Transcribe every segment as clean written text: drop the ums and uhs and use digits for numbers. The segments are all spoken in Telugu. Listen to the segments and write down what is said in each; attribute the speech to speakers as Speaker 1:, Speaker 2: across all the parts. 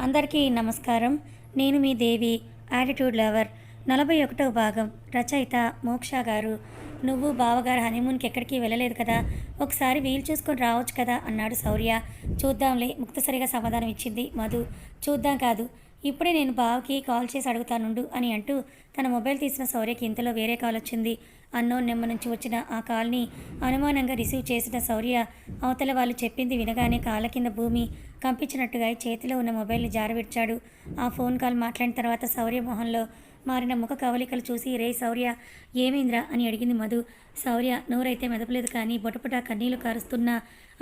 Speaker 1: అందరికీ నమస్కారం. నేను మీ దేవి యాటిట్యూడ్ లవర్. 41వ భాగం. రచయిత మోక్ష గారు. నువ్వు బావగారు హనీమూన్కి ఎక్కడికి వెళ్ళలేదు కదా, ఒకసారి వీలు చూసుకొని రావచ్చు కదా అన్నాడు శౌర్య. చూద్దాంలే, ముక్తసరిగా సమాధానం ఇచ్చింది మధు. చూద్దాం కాదు, ఇప్పుడే నేను బావకి కాల్ చేసి అడుగుతానుండు అని అంటూ తన మొబైల్ తీసిన శౌర్యకి ఇంతలో వేరే కాల్ వచ్చింది. అన్నోన్ నెంబర్ నుంచి వచ్చిన ఆ కాల్ని అనుమానంగా రిసీవ్ చేసిన శౌర్య అవతల వాళ్ళు చెప్పింది వినగానే కాళ్ళ కింద భూమి కంపించినట్టుగా చేతిలో ఉన్న మొబైల్ని జారవిడ్చాడు. ఆ ఫోన్ కాల్ మాట్లాడిన తర్వాత శౌర్య మొహంలో మారిన ముఖ కవలికలు చూసి, రే శౌర్య, ఏమైందిరా అని అడిగింది మధు. శౌర్య నోరైతే మెదపలేదు, కానీ బొటపట కన్నీళ్లు కారుస్తున్నా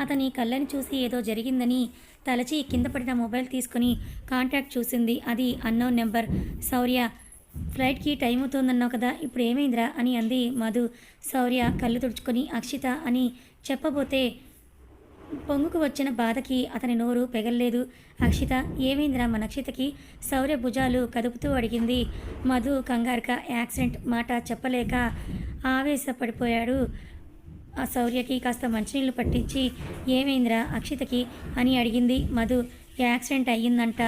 Speaker 1: అతని కళ్ళని చూసి ఏదో జరిగిందని తలచి కింద పడిన మొబైల్ తీసుకుని కాంటాక్ట్ చూసింది. అది అన్నోన్ నెంబర్. శౌర్య, ఫ్లైట్కి టైం అవుతుందన్నావు కదా, ఇప్పుడు ఏమైందిరా అని అంది మధు. శౌర్య కళ్ళు తుడుచుకొని అక్షిత అని చెప్పబోతే పొంగుకు వచ్చిన బాధకి అతని నోరు పెగల్లేదు. అక్షిత, ఏమైందిరా మన అక్షితకి? శౌర్య భుజాలు కదుపుతూ అడిగింది. మధు కంగారుగా యాక్సిడెంట్ మాట చెప్పలేక ఆవేశపడిపోయాడు. ఆ శౌర్యకి కాస్త మంచినీళ్ళు పట్టించి, ఏమైందిరా అక్షితకి అని అడిగింది మధు. యాక్సిడెంట్ అయ్యిందంట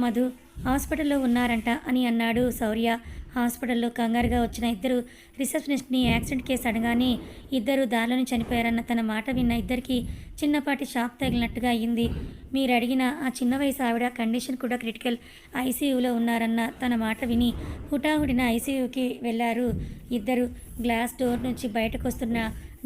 Speaker 1: మధు, హాస్పిటల్లో ఉన్నారంట అని అన్నాడు శౌర్య. హాస్పిటల్లో కంగారుగా వచ్చిన ఇద్దరు రిసెప్షనిస్ట్ని యాక్సిడెంట్ కేసు అడగానే ఇద్దరు దారిలోనే చనిపోయారన్న తన మాట విన్న ఇద్దరికి చిన్నపాటి షాక్ తగిలినట్టుగా అయ్యింది. మీరు అడిగిన ఆ చిన్న వయసు ఆవిడ కండిషన్ కూడా క్రిటికల్, ఐసీయూలో ఉన్నారన్న తన మాట విని హుటాహుడిన ఐసీయూకి వెళ్ళారు ఇద్దరు. గ్లాస్ డోర్ నుంచి బయటకు వస్తున్న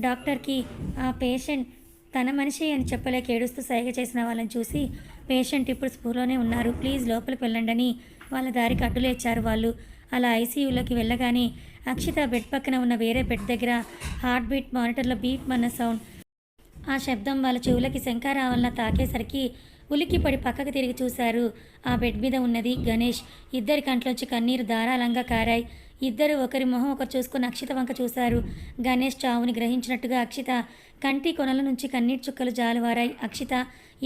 Speaker 1: డాక్టర్కి ఆ పేషెంట్ తన మనిషి అని చెప్పలేక ఏడుస్తూ సైగ చేసిన వాళ్ళని చూసి, పేషెంట్ ఇప్పుడు స్పృహలోనే ఉన్నారు, ప్లీజ్ లోపలికి వెళ్ళండి అని వాళ్ళ దారికి అడ్డులేచ్చారు వాళ్ళు. అలా ఐసీయూలోకి వెళ్ళగానే అక్షిత బెడ్ పక్కన ఉన్న వేరే బెడ్ దగ్గర హార్ట్ బీట్ మానిటర్లో బీప్ అన్న సౌండ్. ఆ శబ్దం వాళ్ళ చెవులకి శంకారావలన తాకేసరికి ఉలిక్కిపడి పక్కకు తిరిగి చూశారు. ఆ బెడ్ మీద ఉన్నది గణేష్. ఇద్దరి కంట్లోంచి కన్నీరు ధారాళంగా కారాయి. ఇద్దరు ఒకరి మొహం ఒకరు చూసుకుని అక్షిత వంక చూశారు. గణేష్ చావుని గ్రహించినట్టుగా అక్షిత కంటి కొనల నుంచి కన్నీటి చుక్కలు జాలువారాయి. అక్షిత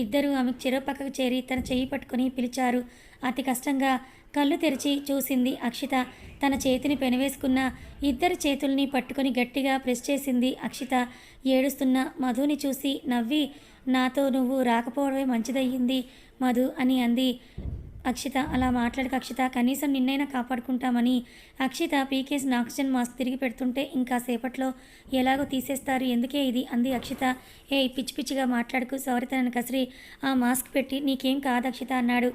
Speaker 1: ఇద్దరు ఆమెకు చెరో పక్కకు చేరి తన చెయ్యి పట్టుకుని పిలిచారు. అతి కష్టంగా కళ్ళు తెరిచి చూసింది అక్షిత. తన చేతిని పెనవేసుకున్న ఇద్దరి చేతుల్ని పట్టుకొని గట్టిగా ప్రెస్ చేసింది అక్షిత. ఏడుస్తున్న మధుని చూసి నవ్వి, నాతో నువ్వు రాకపోవడమే మంచిదయ్యింది మధు అని అంది అక్షిత. అలా మాట్లాడక అక్షిత, కనీసం నిన్నైనా కాపాడుకుంటామని అక్షిత పీకేసిన ఆక్సిజన్ మాస్క్ తిరిగి పెడుతుంటే, ఇంకా సేపట్లో ఎలాగో తీసేస్తారు, ఎందుకే ఇది అంది అక్షిత. ఏ పిచ్చి పిచ్చిగా మాట్లాడుకు, సౌరితనని కసిరి ఆ మాస్క్ పెట్టి, నీకేం కాదు అక్షిత అన్నాడు.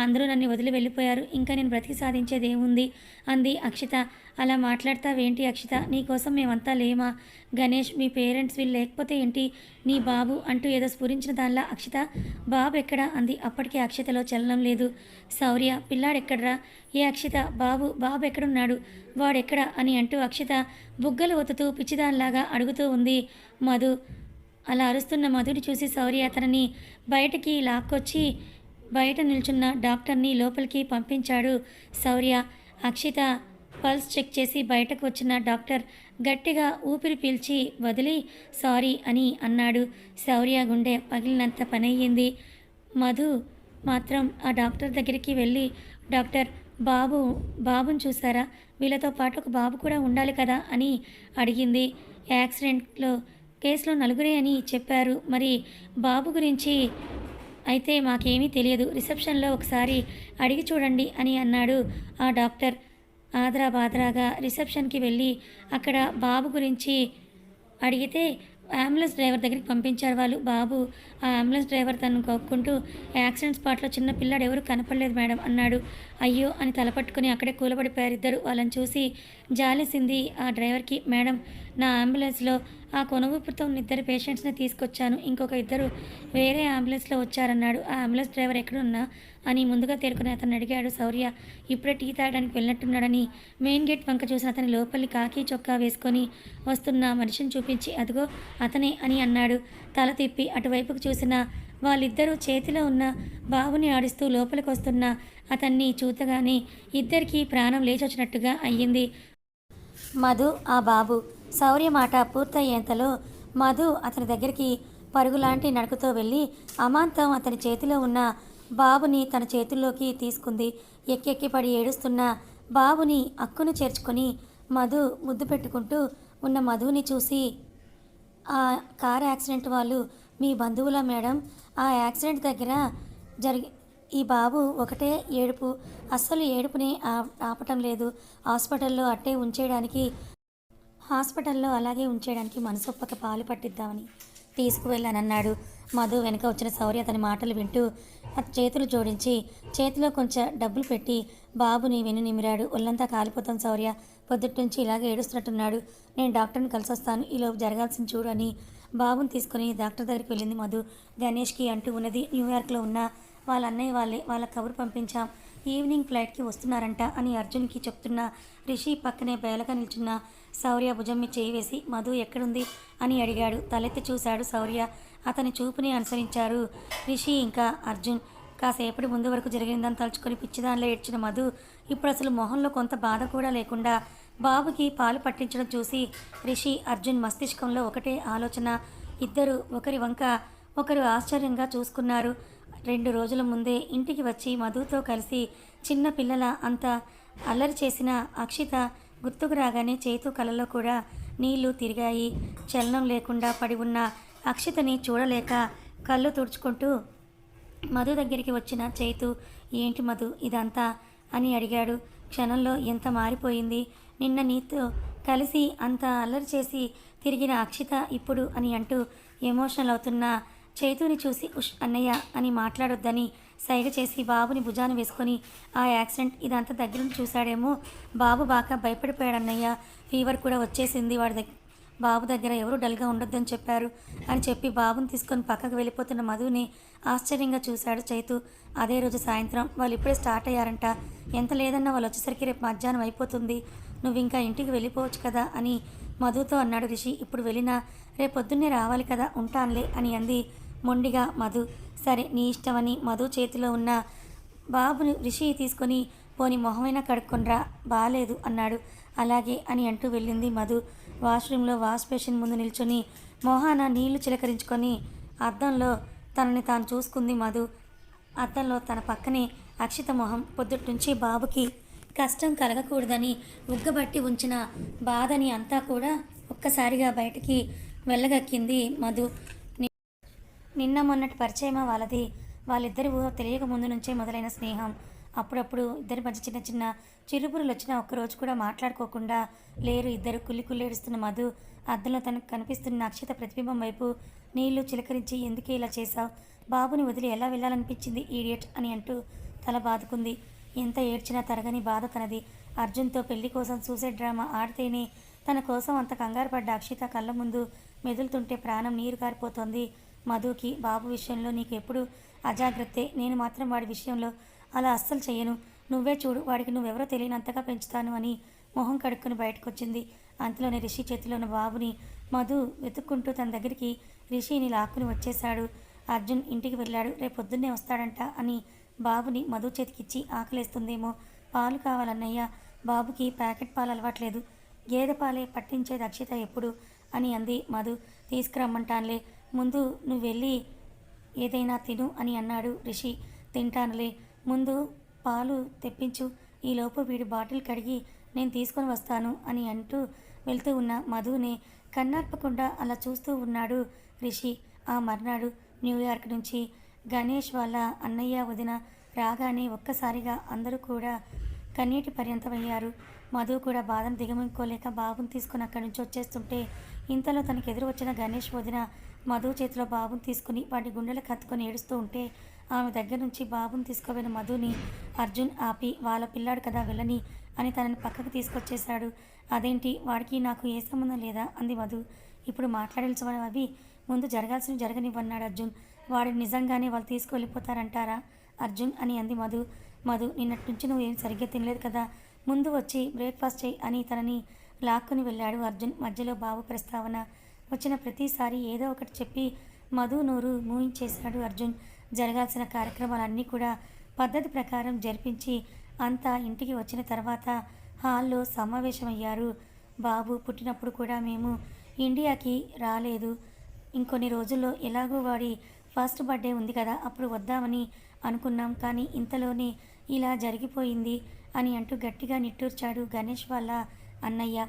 Speaker 1: అందరూ నన్ను వదిలి వెళ్ళిపోయారు, ఇంకా నేను బ్రతికి సాధించేది ఏముంది అంది అక్షిత. అలా మాట్లాడతావేంటి అక్షిత, నీకోసం మేమంతా లేమా? గణేష్, మీ పేరెంట్స్ వీళ్ళు లేకపోతే ఏంటి, నీ బాబు అంటూ ఏదో స్ఫురించిన దానిలా అక్షిత, బాబు ఎక్కడా అంది. అప్పటికే అక్షితలో చలనం లేదు. శౌర్య, పిల్లాడెక్కడ్రా? ఏ అక్షిత, బాబు బాబు ఎక్కడున్నాడు, వాడెక్కడా అని అంటూ అక్షిత బుగ్గలు ఒత్తుతూ పిచ్చిదానిలాగా అడుగుతూ ఉంది మధు. అలా అరుస్తున్న మధుని చూసి శౌర్య తనని బయటికి లాక్కొచ్చి బయట నిల్చున్న డాక్టర్ని లోపలికి పంపించాడు శౌర్య. అక్షిత పల్స్ చెక్ చేసి బయటకు వచ్చిన డాక్టర్ గట్టిగా ఊపిరి పీల్చి వదిలి సారీ అని అన్నాడు. శౌర్య గుండె పగిలినంత పనయ్యింది. మధు మాత్రం ఆ డాక్టర్ దగ్గరికి వెళ్ళి, డాక్టర్, బాబుని చూసారా? వీళ్ళతో పాటు ఒక బాబు కూడా ఉండాలి కదా అని అడిగింది. యాక్సిడెంట్లో కేసులో నలుగురే అని చెప్పారు, మరి బాబు గురించి అయితే మాకేమీ తెలియదు, రిసెప్షన్లో ఒకసారి అడిగి చూడండి అని అన్నాడు ఆ డాక్టర్. ఆద్రా బాద్రాగా రిసెప్షన్కి వెళ్ళి అక్కడ బాబు గురించి అడిగితే అంబులెన్స్ డ్రైవర్ దగ్గరికి పంపించారు వాళ్ళు. బాబు ఆ అంబులెన్స్ డ్రైవర్ తనను కొక్కుంటూ, యాక్సిడెంట్ స్పాట్లో చిన్న పిల్లాడు ఎవరు కనపడలేదు మేడం అన్నాడు. అయ్యో అని తలపట్టుకుని అక్కడే కూలబడిపోయారు ఇద్దరు. వాళ్ళని చూసి జాలేసింది ఆ డ్రైవర్కి. మేడం, నా అంబులెన్స్లో ఆ కొనుగుపుతో ఉన్న ఇద్దరు పేషెంట్స్ని తీసుకొచ్చాను, ఇంకొక ఇద్దరు వేరే అంబులెన్స్లో వచ్చారన్నాడు. ఆ అంబులెన్స్ డ్రైవర్ ఎక్కడున్నా అని ముందుగా తేరుకుని అతను అడిగాడు శౌర్య. ఇప్పుడే టీ తాగడానికి వెళ్ళినట్టున్నాడని మెయిన్ గేట్ వంక చూసిన అతని లోపలి కాకి చొక్కా వేసుకొని వస్తున్న మనిషిని చూపించి, అదిగో అతనే అని అన్నాడు. తల తిప్పి అటువైపుకు చూసిన వాళ్ళిద్దరూ చేతిలో ఉన్న బాబుని ఆడిస్తూ లోపలికి వస్తున్న అతన్ని చూతగానే ఇద్దరికీ ప్రాణం లేచొచ్చినట్టుగా అయ్యింది. మధు ఆ బాబు. శౌర్య మాట పూర్తయ్యేంతలో మధు అతని దగ్గరికి పరుగులాంటి నడకతో వెళ్ళి అమాంతం అతని చేతిలో ఉన్న బాబుని తన చేతుల్లోకి తీసుకుంది. ఎక్కెక్కి పడి ఏడుస్తున్న బాబుని అక్కును చేర్చుకొని మధు ముద్దు పెట్టుకుంటూ ఉన్న మధుని చూసి, ఆ కార్ యాక్సిడెంట్ వాళ్ళు మీ బంధువులా మేడం? ఆ యాక్సిడెంట్ దగ్గర ఈ బాబు ఒకటే ఏడుపు. అస్సలు ఏడుపుని ఆపటం లేదు. హాస్పిటల్లో అట్టే ఉంచేయడానికి హాస్పిటల్లో అలాగే ఉంచేయడానికి మనసొప్పక పాలు పట్టిద్దామని తీసుకువెళ్ళానన్నాడు. మధు వెనక వచ్చిన శౌర్య అతని మాటలు వింటూ చేతులు జోడించి చేతిలో కొంచెం డబ్బులు పెట్టి బాబుని వెన్నునిమిరాడు. ఒళ్ళంతా కాలిపోతాం శౌర్య, పొద్దుట్నుంచి ఇలాగే ఏడుస్తున్నట్టున్నాడు. నేను డాక్టర్ని కలిసొస్తాను, ఈలోపు జరగాల్సింది చూడు అని బాబుని తీసుకుని డాక్టర్ దగ్గరికి వెళ్ళింది మధు. గణేష్కి అంటూ ఉన్నది న్యూయార్క్లో ఉన్న వాళ్ళ అన్నయ్య వాళ్ళ కబురు పంపించాం, ఈవినింగ్ ఫ్లైట్కి వస్తున్నారంట అని అర్జున్కి చెప్తున్న రిషి పక్కనే బేలగా నిల్చున్న శౌర్య భుజం మీద చేయి వేసి మధు ఎక్కడుంది అని అడిగాడు. తలెత్తి చూశాడు శౌర్య. అతని చూపుని అనుసరించారు రిషి ఇంకా అర్జున్. కాసేపటి ముందు వరకు జరిగిందని తలుచుకొని పిచ్చిదానిలో ఏడ్చిన మధు ఇప్పుడు అసలు మొహంలో కొంత బాధ కూడా లేకుండా బాబుకి పాలు పట్టించడం చూసి రిషి అర్జున్ మస్తిష్కంలో ఒకటే ఆలోచన. ఇద్దరు ఒకరి వంక ఒకరు ఆశ్చర్యంగా చూసుకున్నారు. 2 రోజుల ముందే ఇంటికి వచ్చి మధుతో కలిసి చిన్న పిల్లల అంత అల్లరి చేసిన అక్షిత గుర్తుకు రాగానే చేతు కలలో కూడా నీళ్లు తిరిగాయి. చలనం లేకుండా పడి ఉన్న అక్షితని చూడలేక కళ్ళు తుడుచుకుంటూ మధు దగ్గరికి వచ్చిన చైతు, ఏంటి మధు ఇదంతా అని అడిగాడు. క్షణంలో ఎంత మారిపోయింది. నిన్న నీతో కలిసి అంత అల్లరి చేసి తిరిగిన అక్షిత ఇప్పుడు అని అంటూ ఎమోషనల్ అవుతున్న చైతుని చూసి ఉష్ అన్నయ్య అని మాట్లాడొద్దని సైగ చేసి బాబుని భుజాన వేసుకొని ఆ యాక్సిడెంట్ ఇదంతా దగ్గర నుంచి చూశాడేమో, బాబు బాగా భయపడిపోయాడు అన్నయ్య, ఫీవర్ కూడా వచ్చేసింది బాబు దగ్గర ఎవరు డల్గా ఉండొద్దని చెప్పారు అని చెప్పి బాబుని తీసుకొని పక్కకు వెళ్ళిపోతున్న మధుని ఆశ్చర్యంగా చూశాడు చైతు. అదే రోజు సాయంత్రం వాళ్ళు ఇప్పుడే స్టార్ట్ అయ్యారంట. ఎంత లేదన్నా వాళ్ళు వచ్చేసరికి రేపు మధ్యాహ్నం అయిపోతుంది, నువ్వు ఇంకా ఇంటికి వెళ్ళిపోవచ్చు కదా అని మధుతో అన్నాడు రిషి. ఇప్పుడు వెళ్ళినా రేపొద్దున్నే రావాలి కదా, ఉంటానులే అని అంది మొండిగా మధు. సరే నీ ఇష్టమని మధు చేతిలో ఉన్న బాబుని రిషి తీసుకొని పోని మొహమైనా కడుక్కొనిరా, బాలేదు అన్నాడు. అలాగే అని అంటూ వెళ్ళింది మధు. వాష్రూమ్లో వాష్ బేసిన్ ముందు నిల్చొని మొహాన నీళ్లు చిలకరించుకొని అద్దంలో తనని తాను చూసుకుంది మధు. అద్దంలో తన పక్కనే అక్షిత మొహం. పొద్దుట్నుంచి బాబుకి కష్టం కలగకూడదని ఉగ్గబట్టి ఉంచిన బాధని అంతా కూడా ఒక్కసారిగా బయటికి వెళ్ళగక్కింది మధు. నిన్న మొన్నటి పరిచయమా వాళ్ళది. వాళ్ళిద్దరి తెలియక ముందు నుంచే మొదలైన స్నేహం. అప్పుడప్పుడు ఇద్దరి మధ్య చిన్న చిన్న చిరుపురులు వచ్చినా ఒక్కరోజు కూడా మాట్లాడుకోకుండా లేరు ఇద్దరు. కుల్లి ఏడుస్తున్న మధు అద్దంలో తనకు కనిపిస్తున్న అక్షిత ప్రతిబింబం వైపు నీళ్లు చిలకరించి ఎందుకే ఇలా చేశావు, బాబుని వదిలి ఎలా వెళ్ళాలనిపించింది ఈడియట్ అని అంటూ తల బాదుకుంది. ఎంత ఏడ్చినా తరగని బాధ తనది. అర్జున్తో పెళ్లి కోసం సూసైడ్ డ్రామా ఆడితేనే తన కోసం అంత కంగారు పడ్డ అక్షిత కళ్ళ ముందు మెదులుతుంటే ప్రాణం నీరు కారిపోతోంది మధుకి. బాబు విషయంలో నీకు ఎప్పుడు అజాగ్రత్తే, నేను మాత్రం వాడి విషయంలో అలా అస్సలు చెయ్యను, నువ్వే చూడు వాడికి నువ్వెవరో తెలియనంతగా పెంచుతాను అని మొహం కడుక్కొని బయటకు వచ్చింది. అంతలోనే రిషి చేతిలో ఉన్న బాబుని మధు వెతుక్కుంటూ తన దగ్గరికి రిషిని లాక్కుని వచ్చేశాడు. అర్జున్ ఇంటికి వెళ్ళాడు, రేపొద్దున్నే వస్తాడంట అని బాబుని మధు చేతికిచ్చి ఆకలేస్తుందేమో, పాలు కావాలన్నయ్య, బాబుకి ప్యాకెట్ పాలు అలవాట్లేదు, గేదె పాలే పట్టించేది అక్షిత ఎప్పుడు అని అంది మధు. తీసుకురమ్మంటానులే, ముందు నువ్వు వెళ్ళి ఏదైనా తిను అని అన్నాడు రిషి. తింటానులే, ముందు పాలు తెప్పించు, ఈలోపు వీడి బాటిల్ కడిగి నేను తీసుకొని వస్తాను అని అంటూ వెళ్తూ ఉన్న మధుని కన్నార్పకుండా అలా చూస్తూ ఉన్నాడు రిషి. ఆ మర్నాడు న్యూయార్క్ నుంచి గణేష్ వాళ్ళ అన్నయ్య వదిన రాగానే ఒక్కసారిగా అందరూ కూడా కన్నీటి పర్యంతమయ్యారు. మధు కూడా బాధను దిగమించుకోలేక బాబుని తీసుకుని అక్కడి నుంచి వచ్చేస్తుంటే ఇంతలో తనకు ఎదురు వచ్చిన గణేష్ వదిన మధు చేతిలో బాబుని తీసుకుని వాటి గుండెలకు హత్తుకొని ఏడుస్తూ ఉంటే ఆమె దగ్గర నుంచి బాబుని తీసుకుపోయిన మధుని అర్జున్ ఆపి వాళ్ళ పిల్లాడు కదా వెళ్ళని అని తనని పక్కకు తీసుకొచ్చేశాడు. అదేంటి వాడికి నాకు ఏ సంబంధం లేదా అంది మధు. ఇప్పుడు మాట్లాడాల్సిన అవి ముందు జరగాల్సినవి జరగనివ్వన్నాడు అర్జున్. వాడిని నిజంగానే వాళ్ళు తీసుకువెళ్ళిపోతారంటారా అర్జున్ అని అంది మధు. మధు నిన్నటి నుంచి నువ్వేం సరిగ్గా తినలేదు కదా, ముందు వచ్చి బ్రేక్ఫాస్ట్ చేయి అని తనని లాక్కుని వెళ్ళాడు అర్జున్. మధ్యలో బాబు ప్రస్తావన వచ్చిన ప్రతిసారి ఏదో ఒకటి చెప్పి మధు నోరు మూయించేశాడు అర్జున్. జరగాల్సిన కార్యక్రమాలన్నీ కూడా పద్ధతి ప్రకారం జరిపించి అంతా ఇంటికి వచ్చిన తర్వాత హాల్లో సమావేశమయ్యారు. బాబు పుట్టినప్పుడు కూడా మేము ఇండియాకి రాలేదు, ఇంకొన్ని రోజుల్లో ఎలాగో వాడి ఫస్ట్ బర్త్డే ఉంది కదా అప్పుడు వద్దామని అనుకున్నాం, కానీ ఇంతలోనే ఇలా జరిగిపోయింది అని అంటూ గట్టిగా నిట్టూర్చాడు గణేష్ వాళ్ళ అన్నయ్య.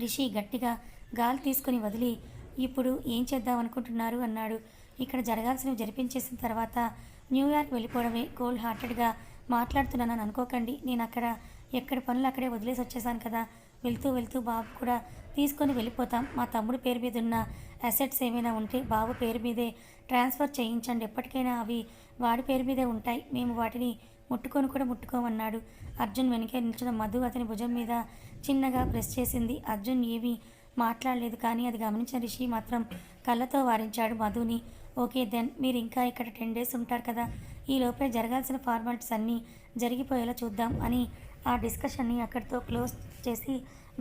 Speaker 1: రిషి గట్టిగా గాలి తీసుకుని వదిలి ఇప్పుడు ఏం చేద్దాం అనుకుంటున్నారు అన్నాడు. ఇక్కడ జరగాల్సినవి జరిపించేసిన తర్వాత న్యూయార్క్ వెళ్ళిపోవడమే కోల్డ్ హార్టెడ్గా మాట్లాడుతున్నానని అనుకోకండి. నేను అక్కడ ఎక్కడి పనులు అక్కడే వదిలేసి వచ్చేసాను కదా. వెళ్తూ వెళ్తూ బాబు కూడా తీసుకొని వెళ్ళిపోతాం. మా తమ్ముడు పేరు మీద ఉన్న అసెట్స్ ఏమైనా ఉంటే బాబు పేరు మీదే ట్రాన్స్ఫర్ చేయించండి. ఎప్పటికైనా అవి వాడి పేరు మీదే ఉంటాయి. మేము వాటిని ముట్టుకొని కూడా ముట్టుకోమన్నాడు. అర్జున్ వెనకే నిల్చున్న మధు అతని భుజం మీద చిన్నగా ప్రెస్ చేసింది. అర్జున్ ఏమీ మాట్లాడలేదు. కానీ అది గమనించిన రిషి మాత్రం కళ్ళతో వారించాడు మధుని. ఓకే దెన్, మీరు ఇంకా ఇక్కడ 10 days ఉంటారు కదా. ఈ లోపే జరగాల్సిన ఫార్మాలిటీస్ అన్నీ జరిగిపోయేలా చూద్దాం అని ఆ డిస్కషన్ని అక్కడితో క్లోజ్ చేసి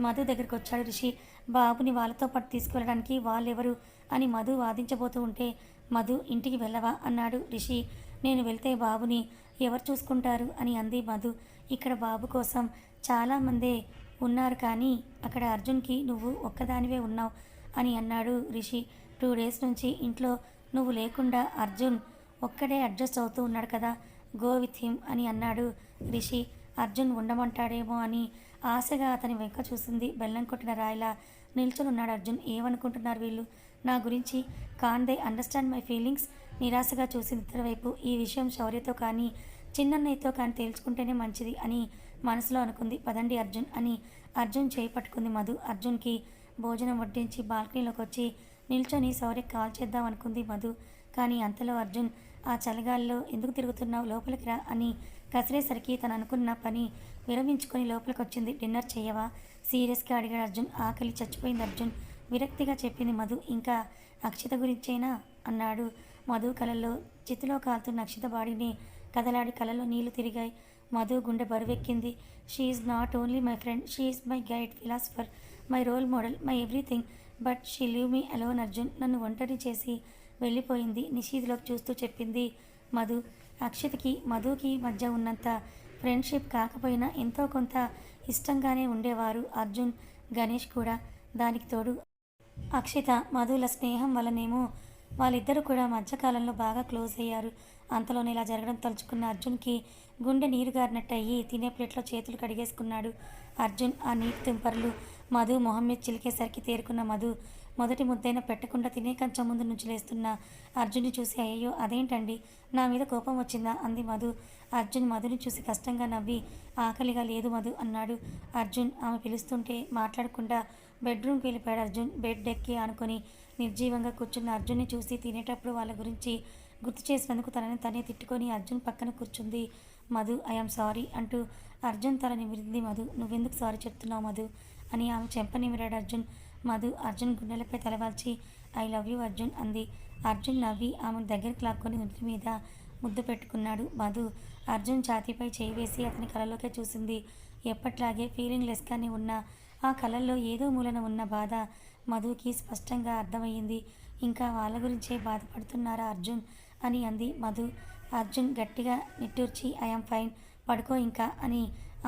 Speaker 1: మధు దగ్గరికి వచ్చాడు రిషి. బాబుని వాళ్ళతో పాటు తీసుకువెళ్ళడానికి వాళ్ళెవరు అని మధు వాదించబోతూ ఉంటే, మధు ఇంటికి వెళ్ళవా అన్నాడు రిషి. నేను వెళ్తే బాబుని ఎవరు చూసుకుంటారు అని అంది మధు. ఇక్కడ బాబు కోసం చాలామందే ఉన్నారు, కానీ అక్కడ అర్జున్కి నువ్వు ఒక్కదానివే ఉన్నావు అని అన్నాడు రిషి. 2 days నుంచి ఇంట్లో నువ్వు లేకుండా అర్జున్ ఒక్కడే అడ్జస్ట్ అవుతూ ఉన్నాడు కదా. గో విత్ హిమ్ అని అన్నాడు రిషి. అర్జున్ ఉండమంటాడేమో అని ఆశగా అతని వెంక చూసింది. బెల్లం కొట్టిన రాయిలా నిల్చుని ఉన్నాడు అర్జున్. ఏమనుకుంటున్నారు వీళ్ళు నా గురించి? కాన్ దే అండర్స్టాండ్ మై ఫీలింగ్స్? నిరాశగా చూసింది ఇద్దరి వైపు. ఈ విషయం శౌర్యతో కానీ చిన్నన్నయ్యతో కానీ తేల్చుకుంటేనే మంచిది అని మనసులో అనుకుంది. పదండి అర్జున్ అని అర్జున్ చేయి పట్టుకుంది మధు. అర్జున్కి భోజనం వడ్డించి బాల్కనీలోకి వచ్చి నిల్చొని శౌర్యకి కాల్ చేద్దాం అనుకుంది మధు. కానీ అంతలో అర్జున్, ఆ చలిగాల్లో ఎందుకు తిరుగుతున్నావు, లోపలికి రా అని కసిరేసరికి తను అనుకున్న పని విరమించుకొని లోపలికి వచ్చింది. డిన్నర్ చేయవా సీరియస్గా అడిగాడు అర్జున్. ఆకలి చచ్చిపోయింది అర్జున్ విరక్తిగా చెప్పింది మధు. ఇంకా అక్షిత గురించేనా అన్నాడు మధు. కళల్లో చితిలో కాలుతున్న అక్షిత బాడీని కదలాడి కళలో నీళ్లు తిరిగాయి. మధు గుండె బరువెక్కింది. She is not only my friend, she is my guide, philosopher, my role model, my everything. But she leave me alone Arjun. నన్ను ఒంటరి చేసి వెళ్ళిపోయింది నిషీద్లోకి చూస్తూ చెప్పింది మధు. అక్షితకి మధుకి మధ్య ఉన్నంత ఫ్రెండ్షిప్ కాకపోయినా ఎంతో కొంత ఇష్టంగానే ఉండేవారు అర్జున్, గణేష్ కూడా. దానికి తోడు అక్షిత మధుల స్నేహం వల్లనేమో వాళ్ళిద్దరూ కూడా మధ్యకాలంలో బాగా క్లోజ్ అయ్యారు. అంతలోనే ఇలా జరగడం తలుచుకున్న అర్జున్కి గుండె నీరు గారినట్టు అయ్యి తినే ప్లేట్లో చేతులు కడిగేసుకున్నాడు అర్జున్. ఆ నీటి తుంపర్లు మధు మొహం మీద చిలికేసరికి తేరుకున్న మధు మొదటి ముద్దైనా పెట్టకుండా తినే కంచం ముందు నుంచి లేస్తున్న అర్జున్ని చూసి, అయ్యో అదేంటండి, నా మీద కోపం వచ్చిందా అంది మధు. అర్జున్ మధుని చూసి కష్టంగా నవ్వి, ఆకలిగా లేదు మధు అన్నాడు అర్జున్. ఆమె పిలుస్తుంటే మాట్లాడకుండా బెడ్రూమ్కి వెళ్ళిపోయాడు అర్జున్. బెడ్ ఎక్కి ఆనుకొని నిర్జీవంగా కూర్చున్న అర్జున్ని చూసి తినేటప్పుడు వాళ్ళ గురించి గుర్తు చేసినందుకు తనని తనే తిట్టుకొని అర్జున్ పక్కన కూర్చుంది మధు. ఐఎమ్ సారీ అంటూ అర్జున్ తల నిమిరింది మధు. నువ్వెందుకు సారీ చెప్తున్నావు మధు అని ఆమె చెంప నిమిరాడు అర్జున్. మధు అర్జున్ గుండెలపై తలవాల్చి ఐ లవ్ యూ అర్జున్ అంది. అర్జున్ నవ్వి ఆమెను దగ్గరికి లాక్కొని నుదుటి మీద ముద్దు పెట్టుకున్నాడు మధు. అర్జున్ ఛాతీపై చేయి వేసి అతని కళ్ళలోకే చూసింది. ఎప్పట్లాగే ఫీలింగ్ లెస్గానే ఉన్న ఆ కళ్ళల్లో ఏదో మూలన ఉన్న బాధ మధుకి స్పష్టంగా అర్థమయ్యింది. ఇంకా వాళ్ళ గురించే బాధపడుతున్నారా అర్జున్ అని అంది మధు. అర్జున్ గట్టిగా నిట్టూర్చి ఐఎమ్ ఫైన్, పడుకో ఇంకా అని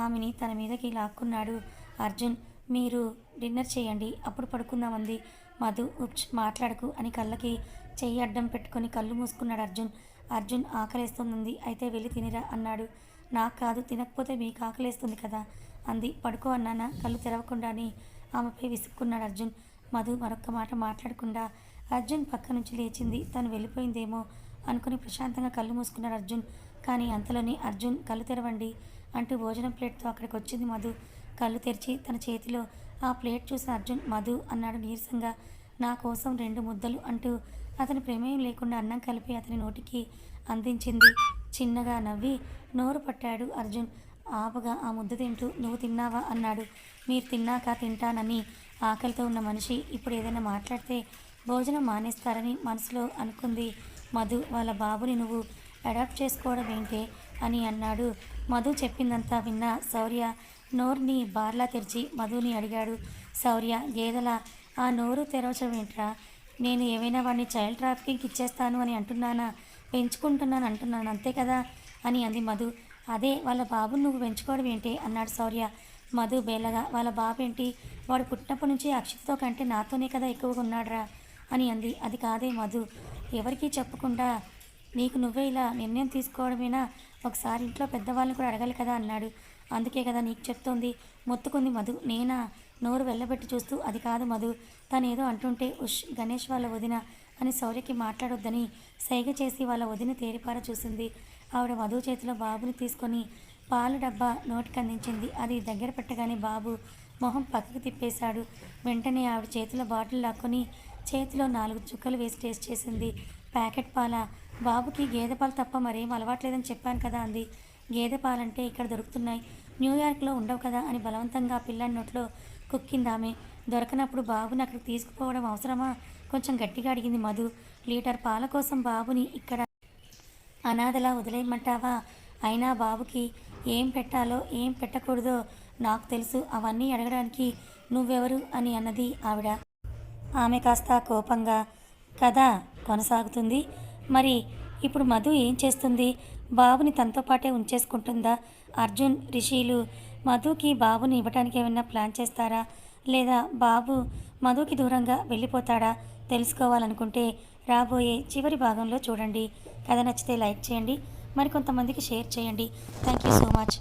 Speaker 1: ఆమెని తన మీదకి లాక్కున్నాడు అర్జున్. మీరు డిన్నర్ చేయండి, అప్పుడు పడుకుందామంది మధు. ఉప్చ్ మాట్లాడకు అని కళ్ళకి చెయ్యి అడ్డం పెట్టుకొని కళ్ళు మూసుకున్నాడు అర్జున్. అర్జున్ ఆకలేస్తుంది, అయితే వెళ్ళి తినిరా అన్నాడు. నాకు కాదు, తినకపోతే మీకు ఆకలేస్తుంది కదా అంది. పడుకో అన్నానా కళ్ళు తెరవకుండానే ఆమెపై విసుక్కున్నాడు అర్జున్. మధు మరొక్క మాట మాట్లాడకుండా అర్జున్ పక్క నుంచి లేచింది. తను వెళ్ళిపోయిందేమో అనుకుని ప్రశాంతంగా కళ్ళు మూసుకున్నాడు అర్జున్. కానీ అంతలోనే అర్జున్ కళ్ళు తెరవండి అంటూ భోజనం ప్లేట్తో అక్కడికి వచ్చింది మధు. కళ్ళు తెరిచి తన చేతిలో ఆ ప్లేట్ చూసిన అర్జున్ మధు అన్నాడు నీరసంగా. నా కోసం 2 ముద్దలు అంటూ అతని ప్రమేయం లేకుండా అన్నం కలిపి అతని నోటికి అందించింది. చిన్నగా నవ్వి నోరు పట్టాడు అర్జున్. ఆపగా ఆ ముద్ద తింటూ నువ్వు తిన్నావా అన్నాడు. మీరు తిన్నాక తింటానని ఆకలితో ఉన్న మనిషి ఇప్పుడు ఏదైనా మాట్లాడితే భోజనం మానేస్తారని మనసులో అనుకుంది మధు. వాళ్ళ బాబుని నువ్వు అడాప్ట్ చేసుకోవడం ఏంటే అని అన్నాడు. మధు చెప్పిందంతా విన్న శౌర్య నోరుని బార్లా తెరిచి మధుని అడిగాడు. శౌర్య గేదెలా ఆ నోరు తెరవచడం ఏంట్రా? నేను ఏమైనా వాడిని చైల్డ్ ట్రాఫికింగ్కి ఇచ్చేస్తాను అని అంటున్నానా? పెంచుకుంటున్నాను అంటున్నాను అంతే కదా అని అంది మధు. అదే వాళ్ళ బాబుని నువ్వు పెంచుకోవడం ఏంటి అన్నాడు శౌర్య. మధు బేలగా వాళ్ళ బాబు ఏంటి, వాడు పుట్టినప్పటి నుంచి అక్షితతో కంటే నాతోనే కదా ఎక్కువగా ఉన్నాడురా అని అంది. అది కాదే మధు, ఎవరికీ చెప్పకుండా నీకు నువ్వే ఇలా నిర్ణయం తీసుకోవడమేనా? ఒకసారి ఇంట్లో పెద్దవాళ్ళని కూడా అడగాలి కదా అన్నాడు. అందుకే కదా నీకు చెప్తోంది మొత్తుకుంది మధు. నేనా? నోరు వెళ్ళబెట్టి చూస్తూ అది కాదు మధు, తనేదో అంటుంటే ఉష్ గణేష్ వాళ్ళ వదిన అని శౌర్యకి మాట్లాడొద్దని సైగ చేసి వాళ్ళ వదిన తేరిపార చూసింది. ఆవిడ మధు చేతిలో బాబుని తీసుకొని పాల డబ్బా నోటికి అందించింది. అది దగ్గర పెట్టగానే బాబు మొహం పక్కకి తిప్పేశాడు. వెంటనే ఆవిడ చేతిలో బాటిల్ లాక్కొని చేతిలో 4 చుక్కలు వేసి టేస్ట్ చేసింది. ప్యాకెట్ పాల? బాబుకి గేదె పాలు తప్ప మరేం అలవాట్లేదని చెప్పాను కదా అంది. గేదె పాలంటే ఇక్కడ దొరుకుతున్నాయి, న్యూయార్క్లో ఉండవు కదా అని బలవంతంగా ఆ పిల్లాడి నోట్లో కుక్కిందామె. దొరకనప్పుడు బాబుని అక్కడికి తీసుకుపోవడం అవసరమా? కొంచెం గట్టిగా అడిగింది మధు. లీటర్ పాల కోసం బాబుని ఇక్కడ అనాథలా వదిలేయమంటావా? అయినా బాబుకి ఏం పెట్టాలో ఏం పెట్టకూడదో నాకు తెలుసు, అవన్నీ అడగడానికి నువ్వెవరు అని అన్నది ఆవిడ. ఆమె కాస్త కోపంగా. కథ కొనసాగుతుంది. మరి ఇప్పుడు మధు ఏం చేస్తుంది? బాబుని తనతో పాటే ఉంచేసుకుంటుందా? అర్జున్, రిషిలు మధుకి బాబుని ఇవ్వడానికి ఏమైనా ప్లాన్ చేస్తారా? లేదా బాబు మధుకి దూరంగా వెళ్ళిపోతాడా? తెలుసుకోవాలనుకుంటే రాబోయే చివరి భాగంలో చూడండి. కథ నచ్చితే లైక్ చేయండి, మరికొంతమందికి షేర్ చేయండి. Thank you so much.